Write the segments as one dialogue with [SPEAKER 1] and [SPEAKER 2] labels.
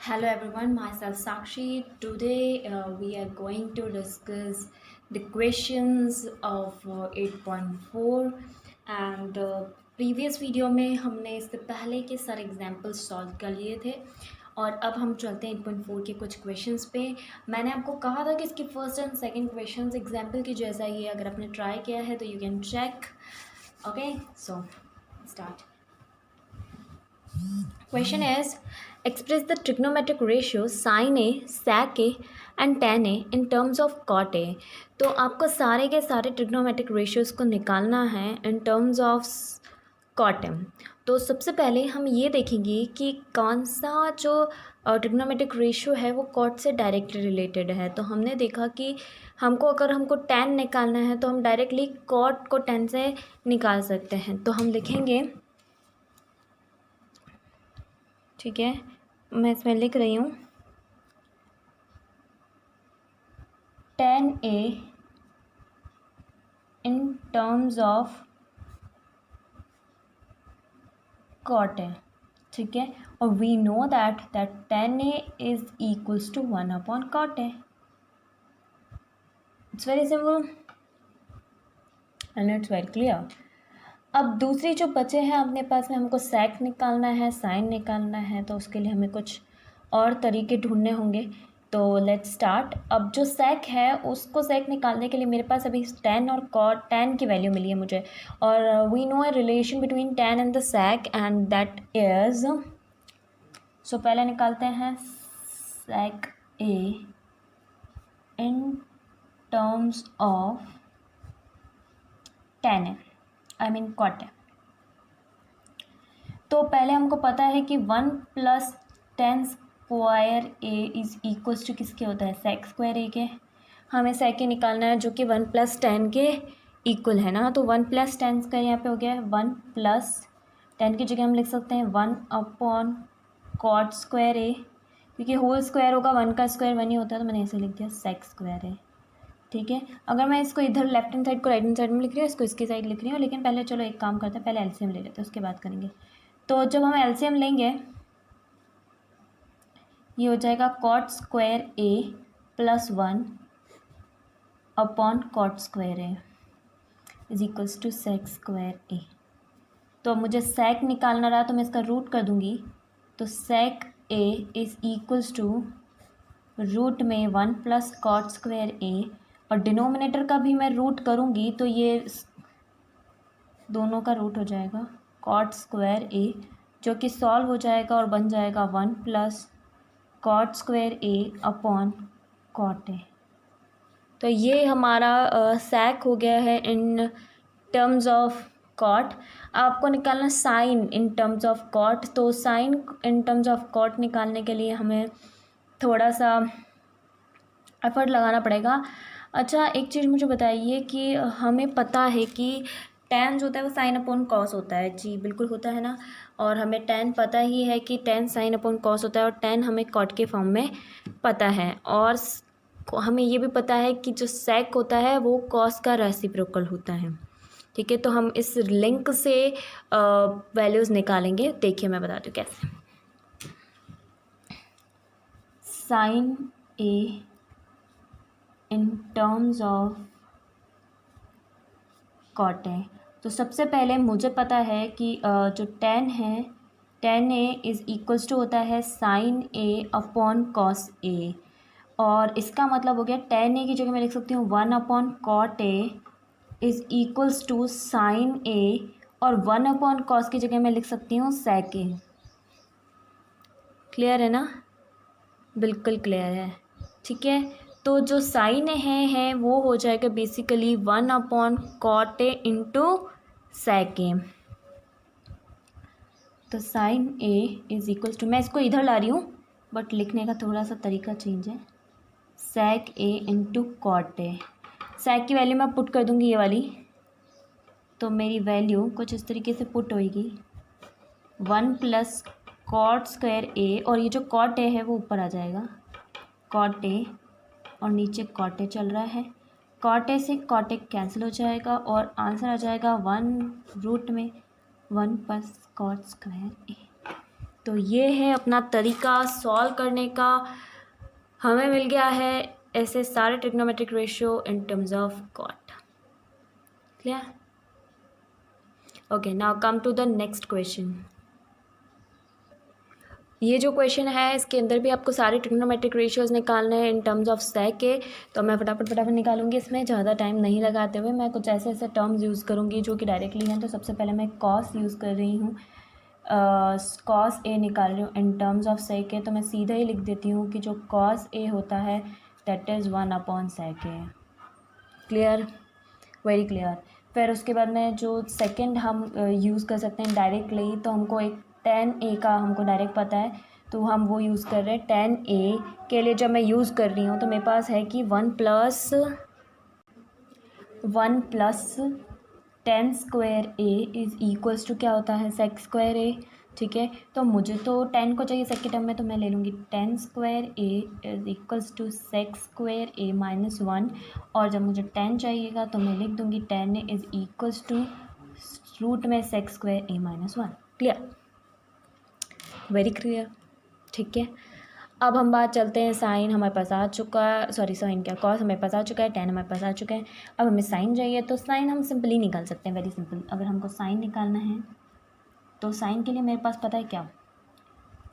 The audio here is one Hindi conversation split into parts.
[SPEAKER 1] Hello everyone, myself Sakshi. Today we are going to discuss the questions of 8.4 and previous video में हमने इससे पहले के सारे एग्जाम्पल्स सॉल्व कर लिए थे और अब हम चलते हैं 8.4 के कुछ क्वेश्चंस पे। मैंने आपको कहा था कि इसके first and second questions example की जैसा ही है, अगर आपने ट्राई किया है तो you can check. Okay, so start. Question is, express the trigonometric ratio sin A, sec A and tan A in terms of cot A। तो आपको सारे के सारे ट्रिग्नोमेट्रिक रेशियोज को निकालना है in terms of cot M। तो सबसे पहले हम ये देखेंगे कि कौन सा जो ट्रिग्नोमेट्रिक रेशियो है वो कॉट से डायरेक्टली रिलेटेड है। तो हमने देखा कि हमको tan निकालना है तो हम डायरेक्टली कॉट को tan से निकाल सकते हैं। तो हम लिखेंगे, ठीक है, मैं इसमें लिख रही हूँ tan A in terms of cot A, ठीक है। और we know that tan A is equals to 1 cot A। It's very simple and it's very clear. अब दूसरी जो बचे हैं अपने पास में, हमको sec निकालना है, sin निकालना है, तो उसके लिए हमें कुछ और तरीके ढूंढने होंगे। तो लेट्स स्टार्ट। अब जो sec है उसको sec निकालने के लिए मेरे पास अभी tan और cot, tan की वैल्यू मिली है मुझे, और we know a relation between tan and the sec and that is, so पहले निकालते हैं sec A in terms of tan A, I mean cot A। तो पहले हमको पता है कि 1 + tan square A is equals to किसके होता है, sec स्क्वायर A के। हमें sec A निकालना है जो कि 1 + tan के इक्वल है ना। तो 1 + tan स्क्वायर यहाँ पे हो गया है 1 + tan की जगह हम लिख सकते हैं 1/cot स्क्वायर A, क्योंकि होल स्क्वायर होगा, 1 का स्क्वायर 1 ही होता है, तो मैंने ऐसे लिख दिया sec स्क्वायर A, ठीक है। अगर मैं इसको इधर लेफ्ट हैंड साइड को राइट हैंड साइड में लिख रही हूँ, इसको इसकी साइड लिख रही हूँ, लेकिन पहले चलो एक काम करते हैं, पहले एलसीएम ले लेते हैं, उसके बाद करेंगे। तो जब हम एलसीएम लेंगे, ये हो जाएगा cot square A + 1/cot square A is equals to sec square A। तो अब मुझे sec निकालना रहा तो मैं इसका रूट कर दूंगी, तो sec A is equals to root में 1 + cot स्क्वायर A, और डिनोमिनेटर का भी मैं रूट करूँगी तो ये दोनों का रूट हो जाएगा cot स्क्वायर A, जो कि सॉल्व हो जाएगा और बन जाएगा 1 + cot स्क्वायर A/cot A। तो ये हमारा sec हो गया है इन टर्म्स ऑफ cot। आपको निकालना sine in terms of cot। तो sine in terms of cot निकालने के लिए हमें थोड़ा सा एफर्ट लगाना पड़ेगा। अच्छा, एक चीज़ मुझे बताइए कि हमें पता है कि tan जो होता है वो sin/cos होता है। जी बिल्कुल होता है ना। और हमें tan पता ही है कि tan sin/cos होता है, और tan हमें cot के फॉर्म में पता है। और हमें ये भी पता है कि जो sec होता है वो cos का रेसिप्रोकल होता है, ठीक है। तो हम इस लिंक से वैल्यूज़ निकालेंगे। देखिए मैं बताती हूँ कैसे। sin A in terms of cot A। तो सबसे पहले मुझे पता है कि जो tan है, tan A is equals to होता है sin A/cos A, और इसका मतलब हो गया tan A की जगह मैं लिख सकती हूँ 1/cot A is equals to sin A, और 1/cos की जगह मैं लिख सकती हूँ sec A। क्लियर है ना, बिल्कुल क्लियर है, ठीक है। तो जो साइन है वो हो जाएगा basically 1/cot A into sec A। तो sine A is equals to, मैं इसको इधर ला रही हूँ बट लिखने का थोड़ा सा तरीका चेंज है, sec A into cot A। sec की वैल्यू मैं पुट कर दूँगी ये वाली, तो मेरी वैल्यू कुछ इस तरीके से पुट होएगी 1 + cot स्क्वायर A, और ये जो cot A है वो ऊपर आ जाएगा cot A, और नीचे cot A चल रहा है, cot A से cot A कैंसिल हो जाएगा, और आंसर आ जाएगा 1 रूट में 1 + cot स्क्वायर A। तो ये है अपना तरीका सॉल्व करने का। हमें मिल गया है ऐसे सारे trigonometric ratio in terms of cot. Clear? Okay, now come to the next question. ये जो क्वेश्चन है इसके अंदर भी आपको सारे ट्रिग्नोमेट्रिक रेशियोज निकालने हैं इन टर्म्स ऑफ सेक के। तो मैं फटाफट निकालूंगी। इसमें ज़्यादा टाइम नहीं लगाते हुए मैं कुछ ऐसे ऐसे टर्म्स यूज़ करूँगी जो कि डायरेक्टली हैं। तो सबसे पहले मैं कॉस यूज़ कर रही हूँ, कॉस ए निकाल रही हूँ इन टर्म्स ऑफ सेक के। तो मैं सीधा ही लिख देती हूँ कि जो कॉस ए होता है that is 1 sec A. Clear? Very clear. फिर उसके बाद में जो सेकंड हम यूज़ कर सकते हैं डायरेक्टली, तो हमको एक tan a का हमको डायरेक्ट पता है तो हम वो यूज़ कर रहे हैं। tan a के लिए जब मैं यूज़ कर रही हूँ तो मेरे पास है कि 1 plus tan square a is equals to क्या होता है sec स्क्वायर a। ठीक है, तो मुझे तो tan को चाहिए sec के टर्म में, तो मैं ले लूँगी tan square a is equals to sec square a माइनस 1। और जब मुझे tan चाहिएगा तो मैं लिख दूँगी tan a is equals to root में sec स्क्वायर a माइनस 1। क्लियर? Very clear. ठीक है, अब हम बात चलते हैं साइन हमारे पास आ चुका है, सॉरी साइन क्या, कॉस हमारे पास आ चुका है, tan हमारे पास आ चुका है। अब हमें साइन चाहिए, तो साइन हम सिंपली निकाल सकते हैं, वेरी सिंपल। अगर हमको साइन निकालना है तो साइन के लिए मेरे पास पता है क्या,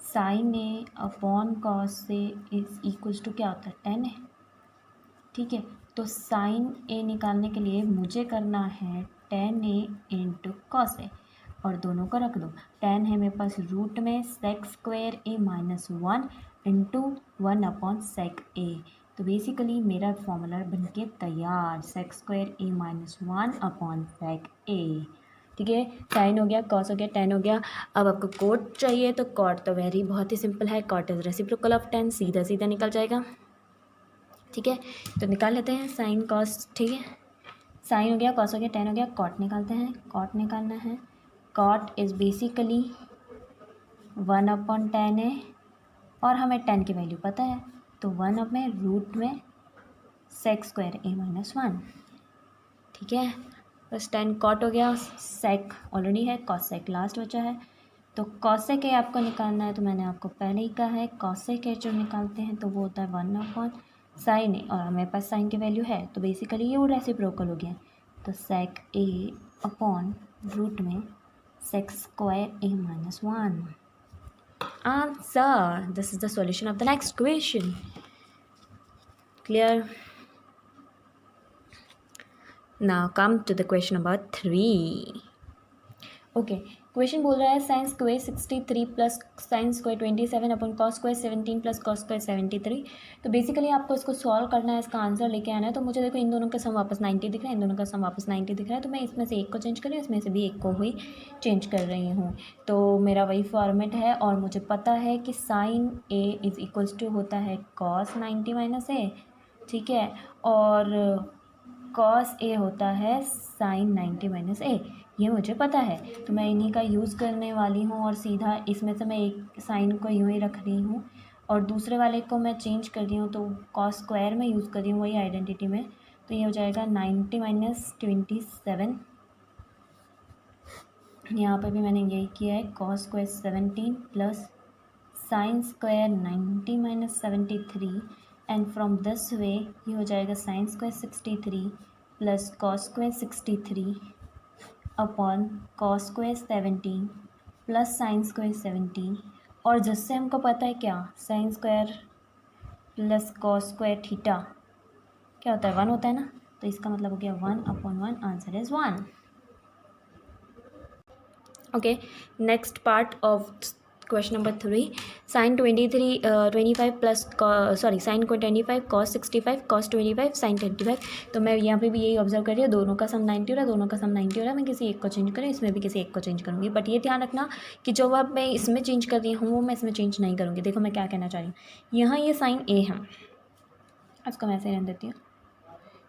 [SPEAKER 1] sine A upon cos A is equals to क्या होता है tan ए। ठीक है, तो साइन ए निकालने के लिए मुझे करना है tan A into cos A, और दोनों को रख दो। tan है मेरे पास रूट में sec स्क्वायर ए माइनस 1 इंटू 1/sec ए। तो बेसिकली मेरा फॉर्मूला बन के तैयार, sec स्क्वायर ए माइनस 1/sec ए। ठीक है, साइन हो गया, कॉस हो गया, tan हो गया। अब आपको कॉट चाहिए, तो कॉट तो वेरी बहुत ही सिंपल है, cot is reciprocal of tan, सीधा सीधा निकल जाएगा। ठीक है, तो निकाल लेते हैं साइन कॉस। ठीक है, साइन हो गया, कॉस हो गया, tan हो गया, कॉट निकालते हैं। कॉट निकालना है, कॉट इज़ बेसिकली 1/tan ए, और हमें tan की वैल्यू पता है, तो 1 में रूट में sec स्क्वायर ए माइनस 1। ठीक है, बस tan कॉट हो गया, sec ऑलरेडी है, cos sec लास्ट बचा है। तो cos sec ए आपको निकालना है, तो मैंने आपको पहले ही कहा है cos sec ए जो निकालते हैं तो वो होता है 1/sin ए, और हमारे पास साइन की वैल्यू है, तो बेसिकली ये वो रेसिप्रोकल हो गया। तो sec ए अपॉन रूट में sec square A minus 1। Answer. This is the solution of the next question. Clear? Now come to the question number 3. Okay, question बोल रहा है sine square 63 plus sine square 27 upon cos square 17 plus cos square 73। तो बेसिकली आपको इसको सॉल्व करना है, इसका आंसर लेके आना है। तो मुझे देखो इन दोनों का सम वापस 90 दिख रहा है, इन दोनों का सम वापस 90 दिख रहा है, तो मैं इसमें से एक को चेंज कर रही हूँ, इसमें से भी एक को ही चेंज कर रही हूँ। तो मेरा वही फॉर्मेट है, और मुझे पता है कि sine A is equals to होता है कॉस 90 माइनस ए। ठीक है, और कॉस ए होता है साइन 90 माइनस ए, ये मुझे पता है। तो मैं इन्हीं का यूज़ करने वाली हूँ, और सीधा इसमें से मैं एक साइन को यूँ ही रख रही हूँ और दूसरे वाले को मैं चेंज कर रही हूँ, तो कॉस स्क्वायर में यूज़ कर रही हूँ वही आइडेंटिटी में। तो ये हो जाएगा 90 माइनस 27। यहाँ पर भी मैंने यही किया है, cos square 17 plus sine square 90 minus 73, and from this way ये हो जाएगा sign square 63 plus cos square 63 upon cos square 17 plus sine square 17, और जिससे हमको पता है क्या, sine square plus cos square theta क्या होता है, 1 होता है ना। तो इसका मतलब हो गया 1/1, answer is 1। Okay, next part of question number 3, sine 25 plus sine को 25 कॉस 65 कॉस 25 साइन 25। तो मैं यहाँ पे भी यही ऑब्जर्व कर रही हूँ, दोनों का सम 90 हो रहा है, दोनों का सम 90 हो रहा है। मैं किसी एक को चेंज करूँ, इसमें भी किसी एक को चेंज करूँगी, बट ये ध्यान रखना कि जो अब मैं इसमें चेंज कर रही हूँ वो मैं इसमें चेंज नहीं करूँगी। देखो मैं क्या कहना चाह रही हूँ, यहाँ ये साइन ए है, उसको मैं ऐसे रहने देती हूँ,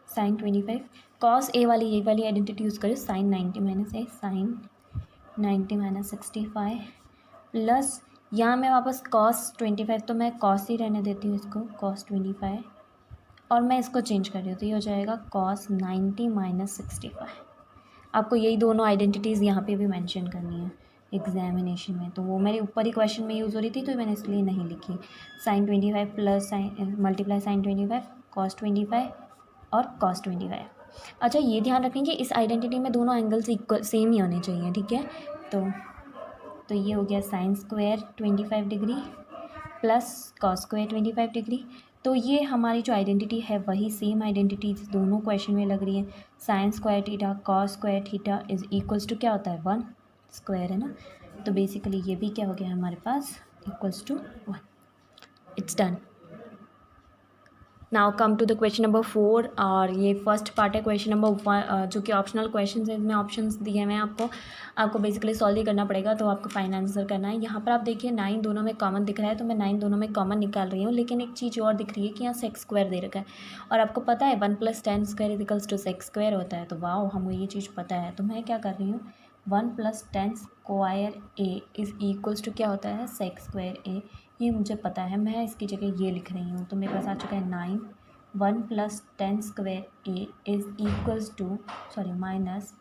[SPEAKER 1] साइन 25 कॉस ए वाली ये वाली आइडेंटिटी यूज़ करें, साइन 90 माइनस ए, साइन 90 माइनस 65 प्लस यहाँ मैं वापस कॉस 25, तो मैं कॉस ही रहने देती हूँ इसको, कॉस 25, और मैं इसको चेंज कर रही हूँ, तो ये हो जाएगा कॉस 90 माइनस 65। आपको यही दोनों आइडेंटिटीज़ यहाँ पे भी मेंशन करनी है। एग्जामिनेशन में, तो वो मेरे ऊपर ही क्वेश्चन में यूज़ हो रही थी तो मैंने इसलिए नहीं लिखी। sin 25 plus sign multiply sin 25 cos 25 और cos 25। अच्छा ये ध्यान रखें कि इस आइडेंटिटी में दोनों एंगल्स इक्वल सेम ही होने चाहिए, ठीक है। तो ये हो गया sine square 25 degree plus cos square 25 degree. तो ये हमारी जो आइडेंटिटी है वही सेम आइडेंटिटी दोनों क्वेश्चन में लग रही है। Sine square theta cos square theta is equals to क्या होता है 1 स्क्वायर, है ना। तो बेसिकली ये भी क्या हो गया हमारे पास equals to 1। It's done. Now come to the question number 4, और ये फर्स्ट पार्ट है क्वेश्चन नंबर 1 जो कि ऑप्शनल क्वेश्चन है। इसमें ऑप्शंस दिए हुए हैं आपको बेसिकली सॉल्व ही करना पड़ेगा, तो आपको फाइन आंसर करना है। यहाँ पर आप देखिए 9 दोनों में कॉमन दिख रहा है, तो मैं 9 दोनों में कॉमन निकाल रही हूँ। लेकिन एक चीज़ और दिख रही है कि यहाँ सेक्स स्क्वायर दे रखा है, और आपको पता है 1 + 10 square equals to sec square होता है। तो वाओ, हमको ये चीज़ पता है। तो मैं क्या कर रही हूँ 1 + 10 square A is equals to क्या होता है सेक्स स्क्वायर ए, ये मुझे पता है। मैं इसकी जगह ये लिख रही हूँ, तो मेरे पास आ चुका है 9 1 + 10 square A is equals to minus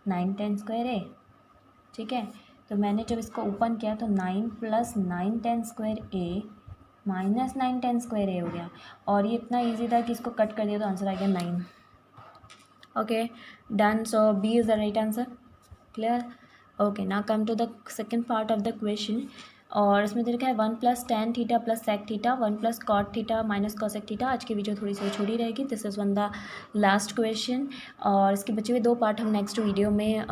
[SPEAKER 1] 9 10 square A, ठीक है। तो मैंने जब इसको ओपन किया तो 9 + 9 10 स्क्वायर ए माइनस 9 10 स्क्वायर ए हो गया, और ये इतना इजी था कि इसको कट कर दिया तो आंसर आ गया 9। Okay done. So B is the right answer. Clear. Okay now come to the second part of the question, और इसमें दे रखा है 1 + tan theta plus sec theta 1 + cot theta minus cosec theta. आज की वीडियो थोड़ी सी छोटी रहेगी, this is one the last question, और इसके बचे हुए 2 पार्ट हम नेक्स्ट वीडियो में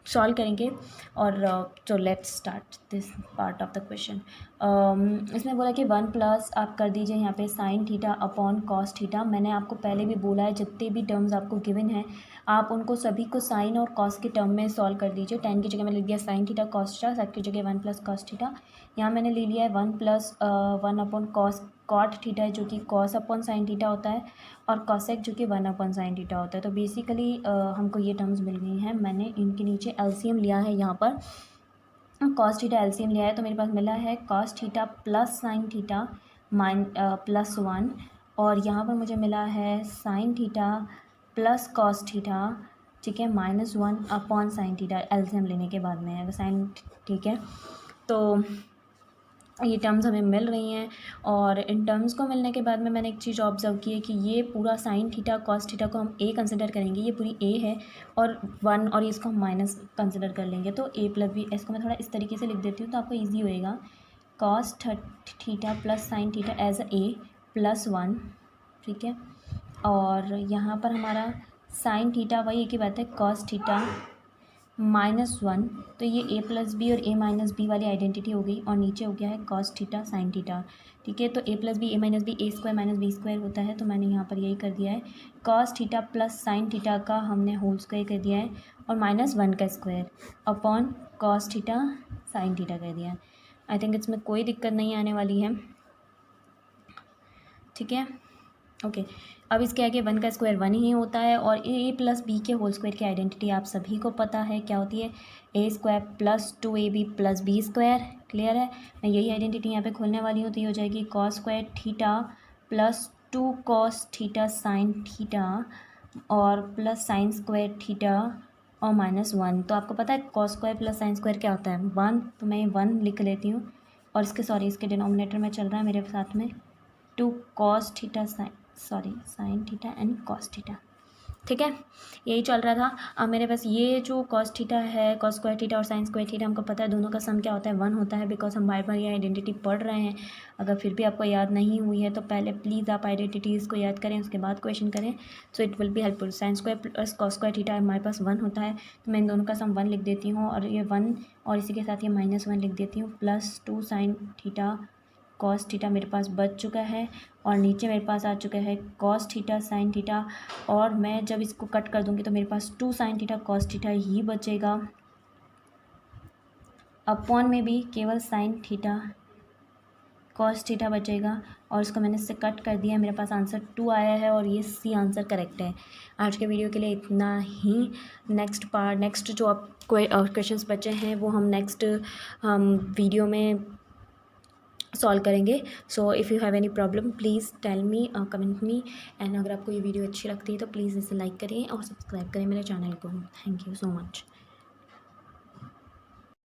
[SPEAKER 1] सॉल्व करेंगे। और तो let's start this part of the question. इसमें बोला कि 1 प्लस आप कर दीजिए यहाँ पे sin theta upon cos theta. मैंने आपको पहले भी बोला है जितने भी टर्म्स आपको गिवन हैं आप उनको सभी को साइन और कॉस के टर्म में सॉल्व कर दीजिए। 10 की जगह मैंने लिख दिया साइन थीटा कॉस थीटा, सेक की जगह 1 + cos थीटा। यहाँ मैंने ले लिया है 1 + 1 अपॉन कॉट थीटा जो कि कॉस अपॉन साइन थीटा होता है, और कॉसेक जो कि 1 अपॉन साइन थीटा होता है। तो बेसिकली हमको ये टर्म्स मिल गई हैं। मैंने इनके नीचे एलसीएम लिया है, यहाँ पर कॉस थीटा एलसीएम लिया है, तो मेरे पास मिला है cos theta plus sine theta plus 1, और यहाँ पर मुझे मिला है sine theta plus cos theta, ठीक है, -1 अपॉन साइन थीटा एलसीएम लेने के बाद में है साइन, ठीक है। तो ये टर्म्स हमें मिल रही हैं, और इन टर्म्स को मिलने के बाद में मैंने एक चीज़ ऑब्जर्व की है कि ये पूरा साइन थीटा कॉस थीटा को हम ए कंसिडर करेंगे, ये पूरी ए है, और 1 और इसको हम माइनस कंसिडर कर लेंगे। तो a + b, इसको मैं थोड़ा इस तरीके से लिख देती हूँ तो आपको ईजी होएगा। Cos theta plus sine theta as a + 1, ठीक है। और यहाँ पर हमारा साइन थीटा वही एक ही बात है कॉस थीटा -1, तो ये a + b और a - b वाली आइडेंटिटी हो गई, और नीचे हो गया है कॉस थीटा साइन थीटा, ठीक है। तो a + b a - b a² - b² होता है, तो मैंने यहाँ पर यही कर दिया है। Cos theta plus sine theta का हमने होल स्क्वायर कर दिया है, और -1 का square upon cos theta sine theta कर दिया है। आई थिंक इसमें कोई दिक्कत नहीं आने वाली है, ठीक है। ओके अब इसके आगे 1 का स्क्वायर 1 ही होता है, और a + b के होल स्क्वायर की आइडेंटिटी आप सभी को पता है क्या होती है, a² + 2ab + b²। क्लियर है। मैं यही आइडेंटिटी यहाँ पे खोलने वाली हूँ, तो ये हो जाएगी cos square theta plus 2 cos theta sine theta और प्लस साइन स्क्वायर थीटा और -1। तो आपको पता है cos square plus sine square क्या होता है 1, तो मैं 1 लिख लेती हूँ, और इसके डिनोमिनेटर में चल रहा है मेरे साथ में 2 cos theta sine theta and cos theta, ठीक है। यही चल रहा था। अब मेरे पास ये जो कॉस थीटा है, कॉस स्क्वायर थीटा और साइन स्क्वायर थीटा, हमको पता है दोनों का सम क्या होता है 1 होता है, बिकॉज हम बार बार ये आइडेंटिटी पढ़ रहे हैं। अगर फिर भी आपको याद नहीं हुई है तो पहले प्लीज़ आप आइडेंटिटीज़ को याद करें, उसके बाद क्वेश्चन करें, so it will be helpful. Sine square plus cos square theta हमारे पास 1 होता है, तो मैं इन दोनों का सम 1 लिख देती हूँ, और ये 1 और इसी के साथ ये -1 लिख देती हूँ, plus 2 sine theta cos theta मेरे पास बच चुका है, और नीचे मेरे पास आ चुका है कॉस थीटा साइन थीटा, और मैं जब इसको कट कर दूंगी तो मेरे पास 2 साइन थीटा कॉस थीटा ही बचेगा, अपॉन में भी केवल साइन थीटा कॉस थीटा बचेगा, और इसको मैंने इससे कट कर दिया, मेरे पास आंसर 2 आया है, और ये सी आंसर करेक्ट है। आज के वीडियो के लिए इतना ही। नेक्स्ट जो आप क्वेश्चंस बचे हैं वो हम नेक्स्ट वीडियो में सॉल्व करेंगे। So if you have any problem please tell me, comment me, and अगर आपको ये वीडियो अच्छी लगती है तो प्लीज़ इसे लाइक करें और सब्सक्राइब करें मेरे चैनल को। Thank you so much.